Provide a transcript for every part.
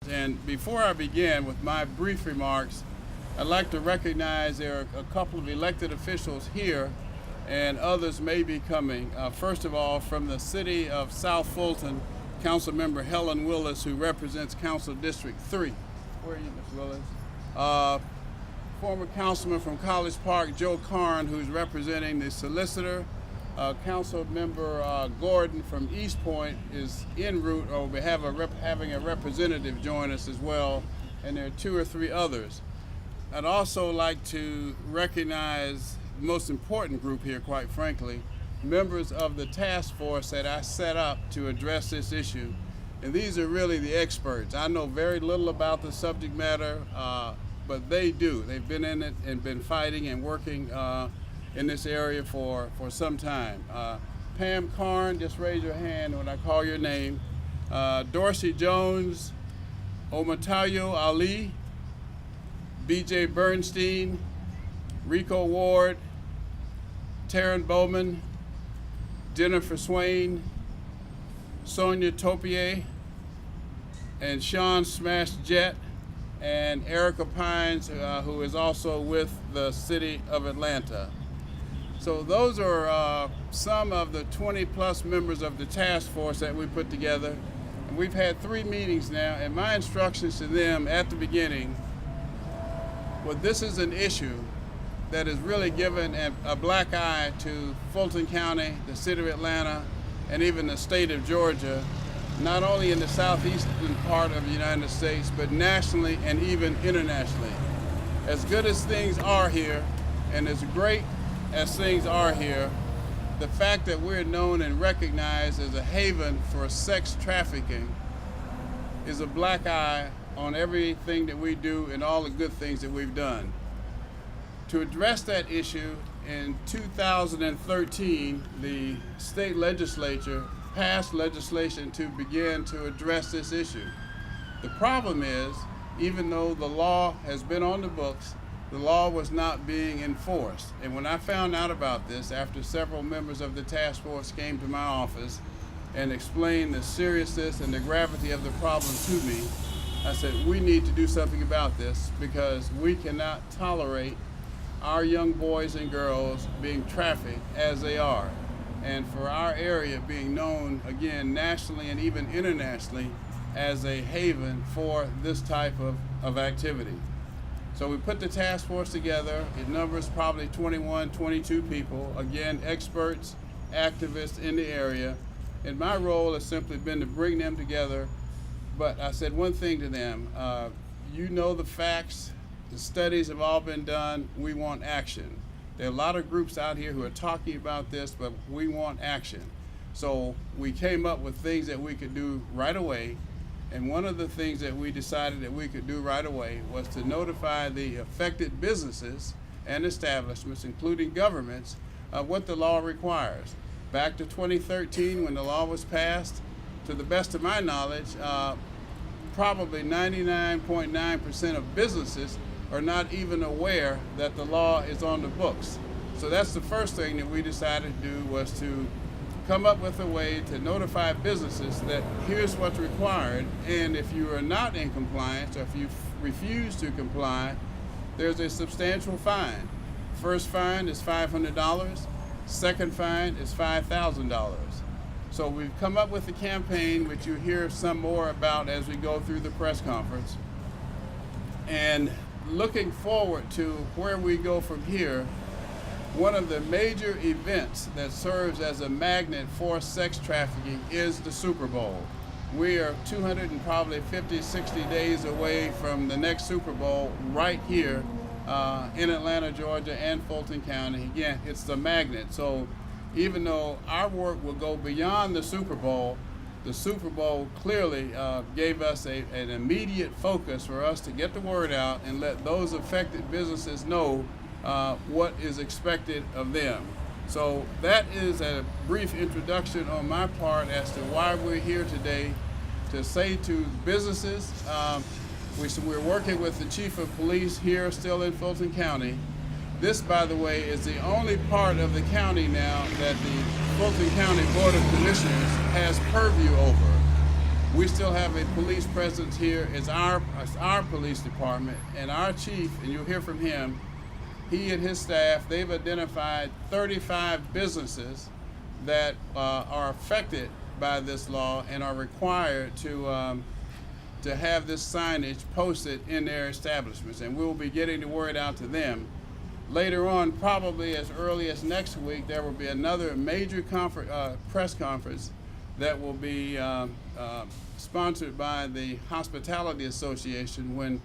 And before I begin with my brief remarks, I'd like to recognize there are a couple of elected officials here and others may be coming. First of all, from the city of South Fulton, Councilmember Helen Willis, who represents Council District 3. Where are you, Ms. Willis? Former councilman from College Park, Joe Karn, who's representing the solicitor. Council member Gordon from East Point is en route, or we have having a representative join us as well, and there are 2 or 3 others. I'd also like to recognize the most important group here, quite frankly, members of the task force that I set up to address this issue. And these are really the experts. I know very little about the subject matter, but they do. They've been in it and been fighting and working in this area for some time. Pam Karn, just raise your hand when I call your name. Dorsey Jones, Omatayo Ali, BJ Bernstein, Rico Ward, Taryn Bowman, Jennifer Swain, Sonia Topier, and Sean Smash Jet, and Erica Pines, who is also with the City of Atlanta. So those are some of the 20+ members of the task force that we put together. And we've had 3 meetings now, and my instructions to them at the beginning, well, this is an issue that has really given a black eye to Fulton County, the City of Atlanta, and even the state of Georgia, not only in the southeastern part of the United States, but nationally and even internationally. As good as things are here, and as great as things are here, the fact that we're known and recognized as a haven for sex trafficking is a black eye on everything that we do and all the good things that we've done. To address that issue, in 2013, the state legislature passed legislation to begin to address this issue. The problem is, even though the law has been on the books, the law was not being enforced. And when I found out about this, after several members of the task force came to my office and explained the seriousness and the gravity of the problem to me, I said, we need to do something about this because we cannot tolerate our young boys and girls being trafficked as they are. And for our area being known, again, nationally and even internationally as a haven for this type of activity. So we put the task force together. It numbers probably 21, 22 people, again, experts, activists in the area. And my role has simply been to bring them together. But I said one thing to them, you know the facts, the studies have all been done, we want action. There are a lot of groups out here who are talking about this, but we want action. So we came up with things that we could do right away. And one of the things that we decided that we could do right away was to notify the affected businesses and establishments, including governments, of what the law requires. Back to 2013, when the law was passed, to the best of my knowledge, probably 99.9% of businesses are not even aware that the law is on the books. So that's the first thing that we decided to do, was to come up with a way to notify businesses that here's what's required, and if you are not in compliance or if you refuse to comply, there's a substantial fine. First fine is $500, second fine is $5,000. So we've come up with a campaign which you'll hear some more about as we go through the press conference. And looking forward to where we go from here, one of the major events that serves as a magnet for sex trafficking is the Super Bowl. We are 250, 60 days away from the next Super Bowl right here in Atlanta, Georgia, and Fulton County. Again, it's the magnet. So even though our work will go beyond the Super Bowl clearly gave us an immediate focus for us to get the word out and let those affected businesses know what is expected of them. So that is a brief introduction on my part as to why we're here today, to say to businesses, we're working with the Chief of Police here still in Fulton County. This, by the way, is the only part of the county now that the Fulton County Board of Commissioners has purview over. We still have a police presence here. It's our police department, and our chief, and you'll hear from him, he and his staff, they've identified 35 businesses that are affected by this law and are required to have this signage posted in their establishments, and we'll be getting the word out to them. Later on, probably as early as next week, there will be another major press conference that will be sponsored by the Hospitality Association, when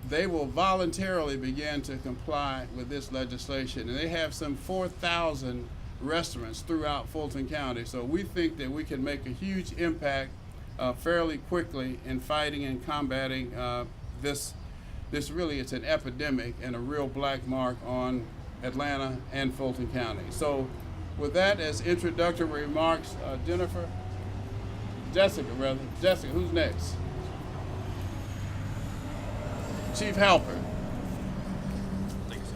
they will voluntarily begin to comply with this legislation. And they have some 4,000 restaurants throughout Fulton County. So we think that we can make a huge impact fairly quickly in fighting and combating this really, it's an epidemic and a real black mark on Atlanta and Fulton County. So with that as introductory remarks, Jessica, who's next? Chief Halper. Thank you,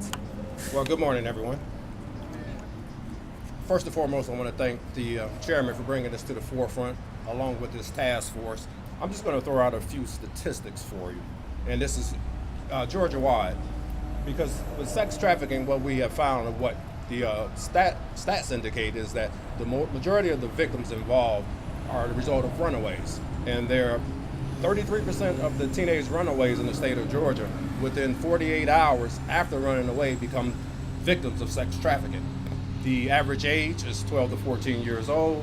sir. Well, good morning, everyone. First and foremost, I want to thank the chairman for bringing this to the forefront, along with this task force. I'm just going to throw out a few statistics for you, and this is Georgia-wide, because with sex trafficking, what we have found and what the stats indicate is that the majority of the victims involved are the result of runaways, and there are 33% of the teenage runaways in the state of Georgia within 48 hours after running away become victims of sex trafficking. The average age is 12 to 14 years old,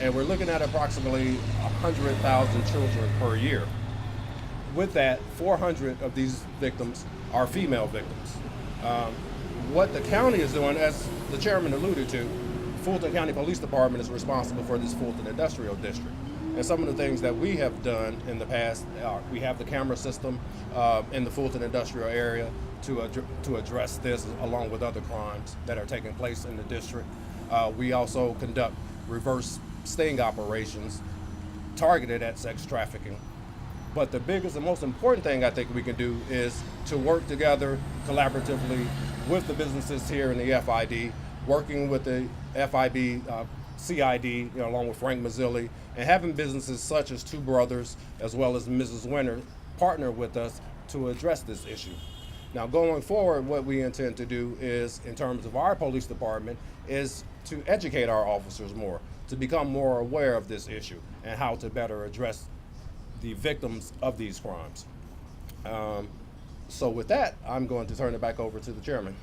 and we're looking at approximately 100,000 children per year. With that, 400 of these victims are female victims. What the county is doing, as the chairman alluded to, Fulton County Police Department is responsible for this Fulton Industrial District. And some of the things that we have done in the past, we have the camera system in the Fulton Industrial area to address this, along with other crimes that are taking place in the district. We also conduct reverse sting operations targeted at sex trafficking. But the biggest and most important thing I think we can do is to work together collaboratively with the businesses here in the FID, working with the FIB CID, along with Frank Mazzilli, and having businesses such as Two Brothers, as well as Mrs. Winter, partner with us to address this issue. Now, going forward, what we intend to do is, in terms of our police department, is to educate our officers more, to become more aware of this issue and how to better address the victims of these crimes. So with that, I'm going to turn it back over to the chairman.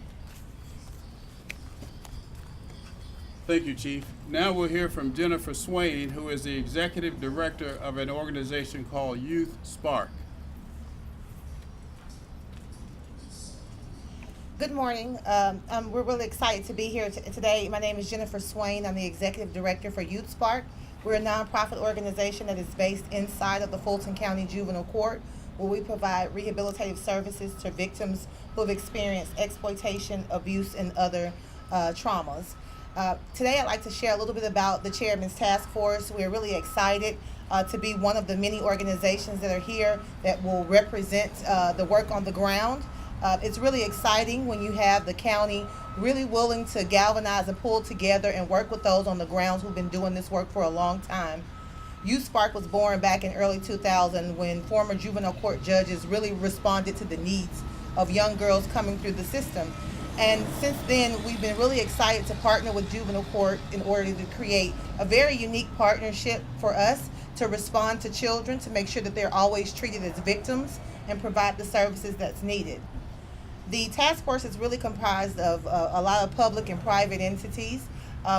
Thank you, Chief. Now we'll hear from Jennifer Swain, who is the Executive Director of an organization called Youth Spark. Good morning. We're really excited to be here today. My name is Jennifer Swain. I'm the Executive Director for Youth Spark. We're a nonprofit organization that is based inside of the Fulton County Juvenile Court, where we provide rehabilitative services to victims who have experienced exploitation, abuse, and other traumas. Today I'd like to share a little bit about the Chairman's Task Force. We're really excited to be one of the many organizations that are here that will represent the work on the ground. It's really exciting when you have the county really willing to galvanize and pull together and work with those on the grounds who've been doing this work for a long time. Youth Spark was born back in early 2000 when former juvenile court judges really responded to the needs of young girls coming through the system. And since then, we've been really excited to partner with juvenile court in order to create a very unique partnership for us to respond to children, to make sure that they're always treated as victims and provide the services that's needed. The task force is really comprised of a lot of public and private entities.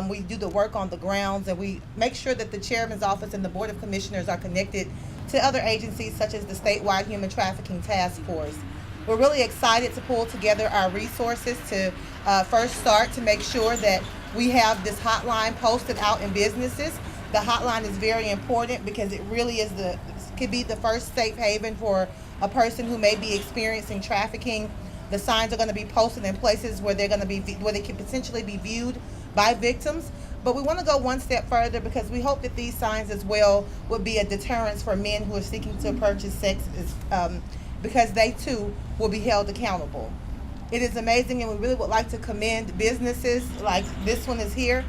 We do the work on the grounds, and we make sure that the chairman's office and the board of commissioners are connected to other agencies such as the statewide human trafficking task force. We're really excited to pull together our resources to first start to make sure that we have this hotline posted out in businesses. The hotline is very important because it really is could be the first safe haven for a person who may be experiencing trafficking. The signs are going to be posted in places where they can potentially be viewed by victims. But we want to go one step further because we hope that these signs as well would be a deterrence for men who are seeking to purchase sex, because they too will be held accountable. It is amazing, and we really would like to commend businesses like this one is here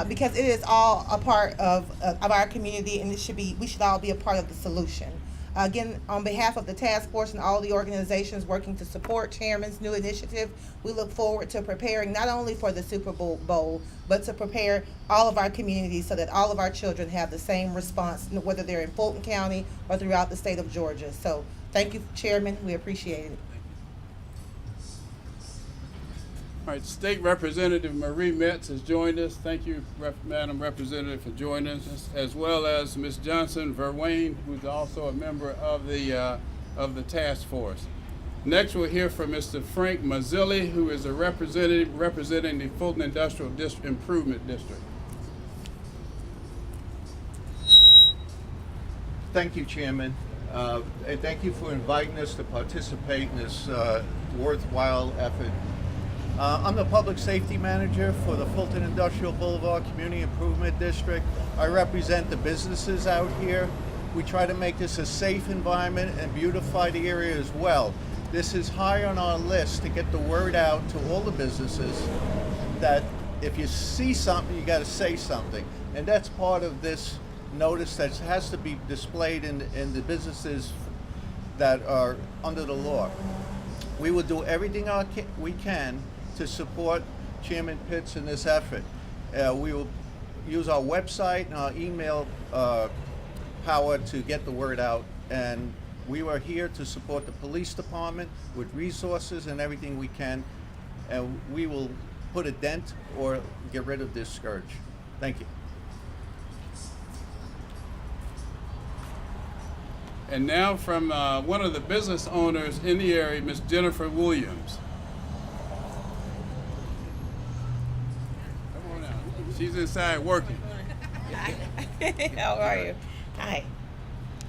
because it is all a part of our community, and we should all be a part of the solution. Again, on behalf of the task force and all the organizations working to support Chairman's new initiative, we look forward to preparing not only for the Super Bowl, but to prepare all of our communities so that all of our children have the same response, whether they're in Fulton County or throughout the state of Georgia. So thank you, Chairman. We appreciate it. All right, State Representative Marie Metz has joined us. Thank you, Madam Representative, for joining us, as well as Ms. Johnson Verwain, who's also a member of the task force. Next, we'll hear from Mr. Frank Mazzilli, who is a representative representing the Fulton Industrial Improvement District. Thank you, Chairman. And thank you for inviting us to participate in this worthwhile effort. I'm the Public Safety Manager for the Fulton Industrial Boulevard Community Improvement District. I represent the businesses out here. We try to make this a safe environment and beautify the area as well. This is high on our list to get the word out to all the businesses that if you see something, you got to say something. And that's part of this notice that has to be displayed in the businesses that are under the law. We will do everything we can to support Chairman Pitts in this effort. We will use our website and our email power to get the word out, and we are here to support the police department with resources and everything we can, and we will put a dent or get rid of this scourge. Thank you. And now from one of the business owners in the area, Ms. Jennifer Williams. Come on out. She's inside working. Hi. How are you? Hi.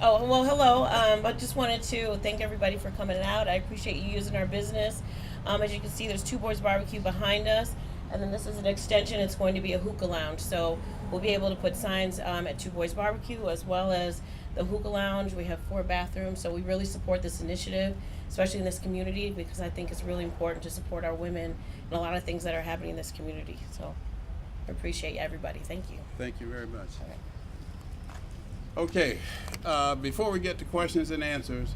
Oh, well, hello. I just wanted to thank everybody for coming out. I appreciate you using our business. As you can see, there's Two Boys Barbecue behind us, and then this is an extension. It's going to be a hookah lounge. So we'll be able to put signs at Two Boys Barbecue as well as the hookah lounge. We have 4 bathrooms, so we really support this initiative, especially in this community, because I think it's really important to support our women and a lot of things that are happening in this community. So I appreciate everybody. Thank you. Thank you very much. Okay, before we get to questions and answers,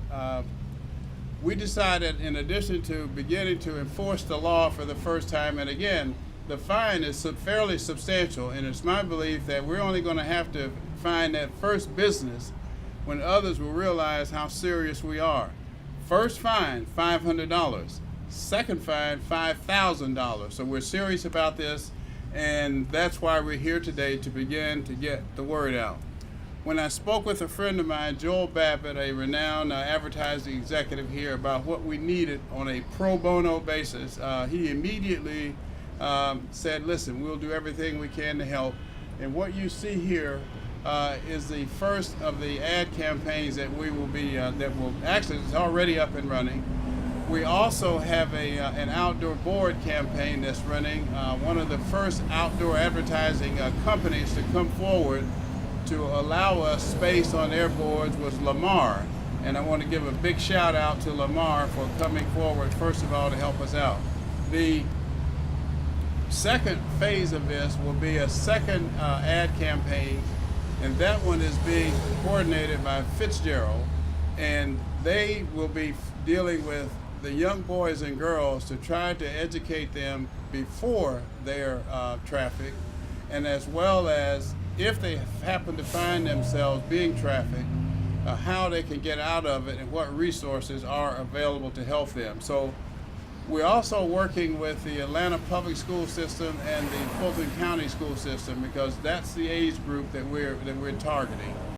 we decided, in addition to beginning to enforce the law for the first time, and again, the fine is fairly substantial, and it's my belief that we're only going to have to fine that first business when others will realize how serious we are. First fine, $500. Second fine, $5,000. So we're serious about this, and that's why we're here today, to begin to get the word out. When I spoke with a friend of mine, Joel Babbitt, a renowned advertising executive here, about what we needed on a pro bono basis, he immediately said, listen, we'll do everything we can to help. And what you see here is the first of the ad campaigns that we will be, actually it's already up and running. We also have an outdoor board campaign that's running. One of the first outdoor advertising companies to come forward to allow us space on their boards was Lamar. And I want to give a big shout out to Lamar for coming forward, first of all, to help us out. The second phase of this will be a second ad campaign, and that one is being coordinated by Fitzgerald, and they will be dealing with the young boys and girls to try to educate them before they're trafficked, and as well as if they happen to find themselves being trafficked, how they can get out of it and what resources are available to help them. So we're also working with the Atlanta public school system and the Fulton County school system, because that's the age group that we're targeting.